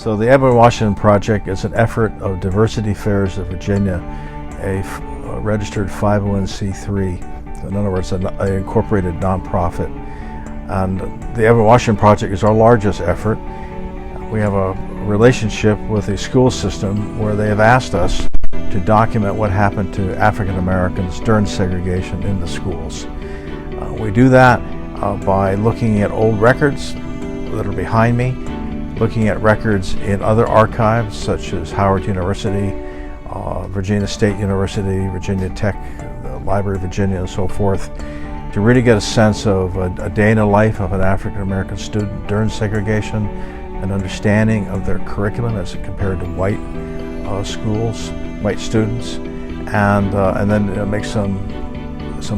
So the Edwin Washington Project is an effort of Diversity Affairs of Virginia, a registered 501c3, so in other words, an incorporated nonprofit. And the Edwin Washington Project is our largest effort. We have a relationship with a school system where they have asked us to document what happened to African Americans during segregation in the schools. We do that by looking at old records that are behind me, looking at records in other archives such as Howard University, Virginia State University, Virginia Tech, the Library of Virginia, and so forth, to really get a sense of a day in the life of an African American student during segregation, an understanding of their curriculum as compared to white schools, white students, and then make some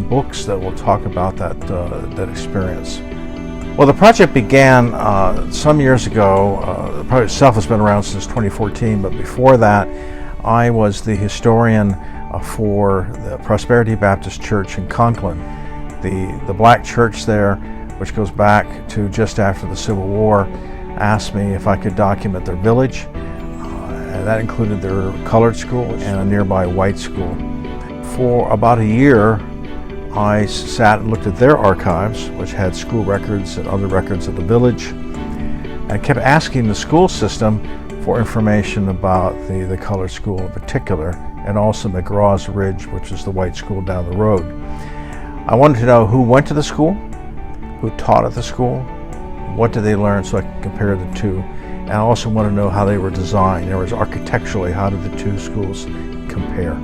books that will talk about that experience. Well, the project began some years ago. The project itself has been around since 2014, but before that, I was the historian for the Prosperity Baptist Church in Conklin. The black church there, which goes back to just after the Civil War, asked me if I could document their village, and that included their colored school and a nearby white school. For about a year, I sat and looked at their archives, which had school records and other records of the village, and I kept asking the school system for information about the colored school in particular, and also McGraw's Ridge, which is the white school down the road. I wanted to know who went to the school, who taught at the school, what did they learn so I could compare the two, and I also want to know how they were designed. In other words, architecturally, how did the two schools compare?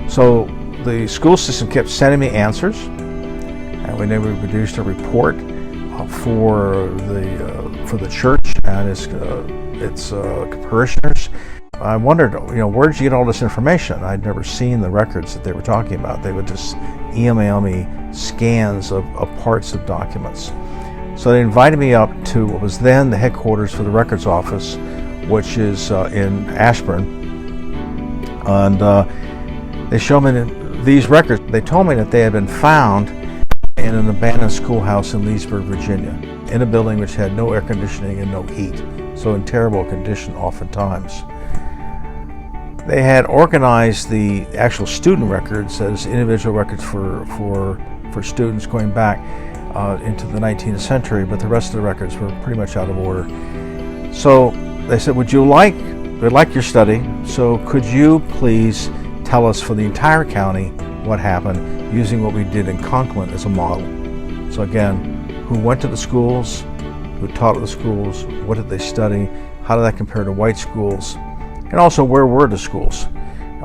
So the school system kept sending me answers, and we produced a report for the church and its parishioners. I wondered, where did you get all this information? I'd never seen the records that they were talking about. They would just email me scans of parts of documents. So they invited me up to what was then the headquarters for the records office, which is in Ashburn, and they showed me these records. They told me that they had been found in an abandoned schoolhouse in Leesburg, Virginia, in a building which had no air conditioning and no heat, so in terrible condition oftentimes. They had organized the actual student records as individual records for students going back into the 19th century, but the rest of the records were pretty much out of order. So they said, we'd like your study, so could you please tell us for the entire county what happened using what we did in Conklin as a model. So again, who went to the schools, who taught at the schools, what did they study, how did that compare to white schools, and also where were the schools.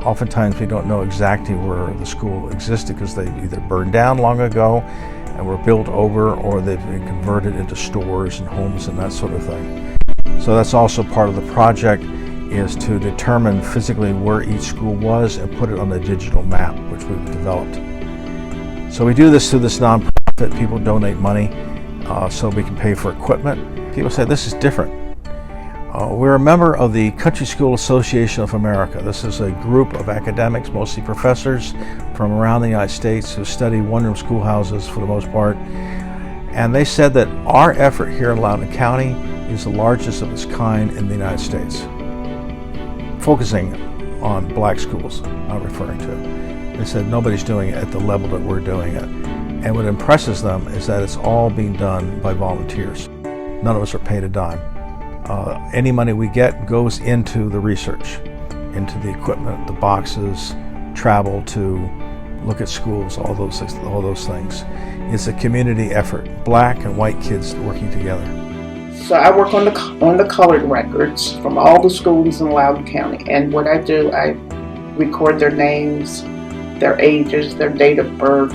Oftentimes we don't know exactly where the school existed because they either burned down long ago and were built over, or they've been converted into stores and homes and that sort of thing. So that's also part of the project, is to determine physically where each school was and put it on the digital map, which we've developed. So we do this through this nonprofit. People donate money so we can pay for equipment. People say this is different. We're a member of the Country School Association of America. This is a group of academics, mostly professors from around the United States, who study one-room schoolhouses for the most part. And they said that our effort here in Loudoun County is the largest of its kind in the United States, focusing on black schools, I'm referring to. They said nobody's doing it at the level that we're doing it. And what impresses them is that it's all being done by volunteers. None of us are paid a dime. Any money we get goes into the research, into the equipment, the boxes, travel to look at schools, all those things. It's a community effort, black and white kids working together. So I work on the colored records from all the schools in Loudoun County, and what I do, I record their names, their ages, their date of birth,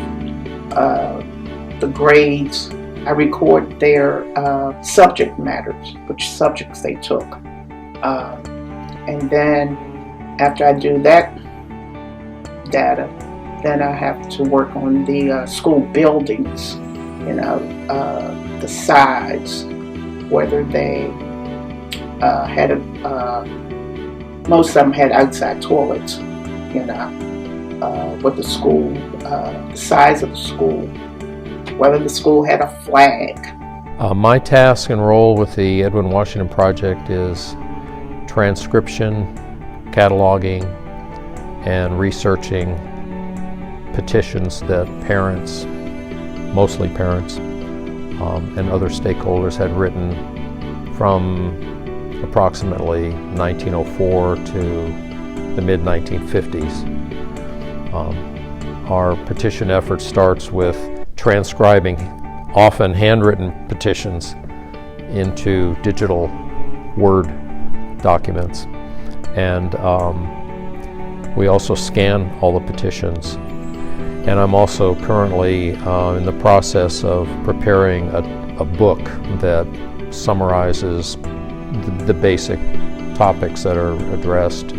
the grades. I record their subject matters, which subjects they took. And then after I do that data, then I have to work on the school buildings, the size, whether they had most of them had outside toilets, with the school, the size of the school, whether the school had a flag, My task and role with the Edwin Washington Project is transcription, cataloging, and researching petitions that parents, mostly parents, and other stakeholders had written from approximately 1904 to the mid-1950s. Our petition effort starts with transcribing often handwritten petitions into digital Word documents, and we also scan all the petitions. And I'm also currently in the process of preparing a book that summarizes the basic topics that are addressed.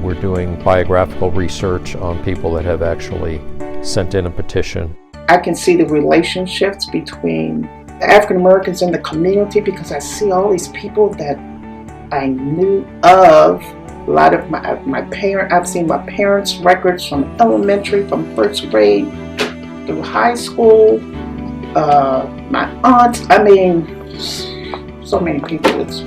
We're doing biographical research on people that have actually sent in a petition. I can see the relationships between the African Americans in the community because I see all these people that I knew of. A lot of I've seen my parents' records from elementary, from first grade through high school. My aunts, so many people. It's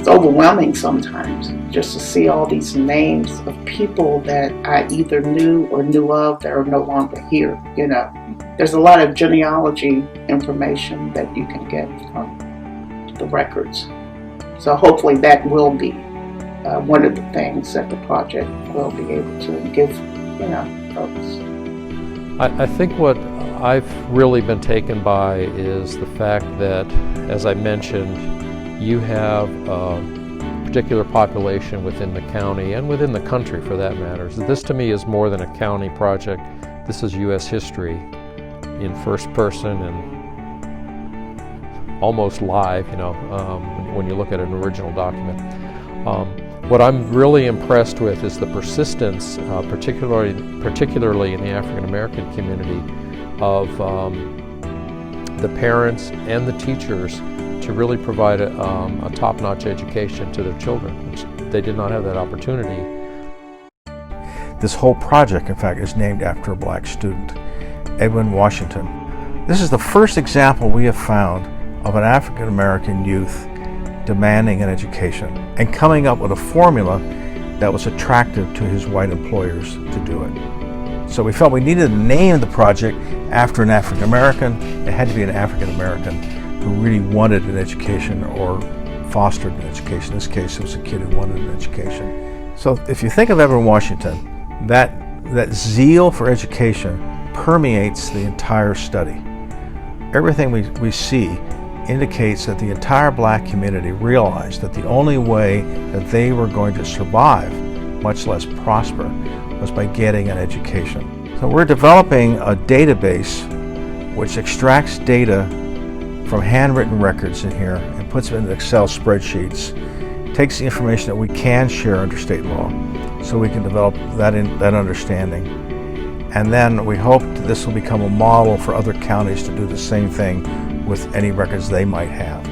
overwhelming sometimes just to see all these names of people that I either knew or knew of that are no longer here. There's a lot of genealogy information that you can get from the records. So hopefully that will be one of the things that the project will be able to give, folks. I think what I've really been taken by is the fact that, as I mentioned, you have a particular population within the county and within the country for that matter. So this to me is more than a county project. This is U.S. history in first person and almost live, when you look at an original document. What I'm really impressed with is the persistence, particularly in the African American community, of the parents and the teachers to really provide a top-notch education to their children, which they did not have that opportunity. This whole project, in fact, is named after a black student, Edwin Washington. This is the first example we have found of an African American youth demanding an education and coming up with a formula that was attractive to his white employers to do it. So we felt we needed to name the project after an African American. It had to be an African American who really wanted an education or fostered an education. In this case, it was a kid who wanted an education. So if you think of Edwin Washington, that zeal for education permeates the entire study. Everything we see indicates that the entire black community realized that the only way that they were going to survive, much less prosper, was by getting an education. So we're developing a database which extracts data from handwritten records in here and puts them into Excel spreadsheets, takes the information that we can share under state law so we can develop that understanding. And then we hope this will become a model for other counties to do the same thing with any records they might have.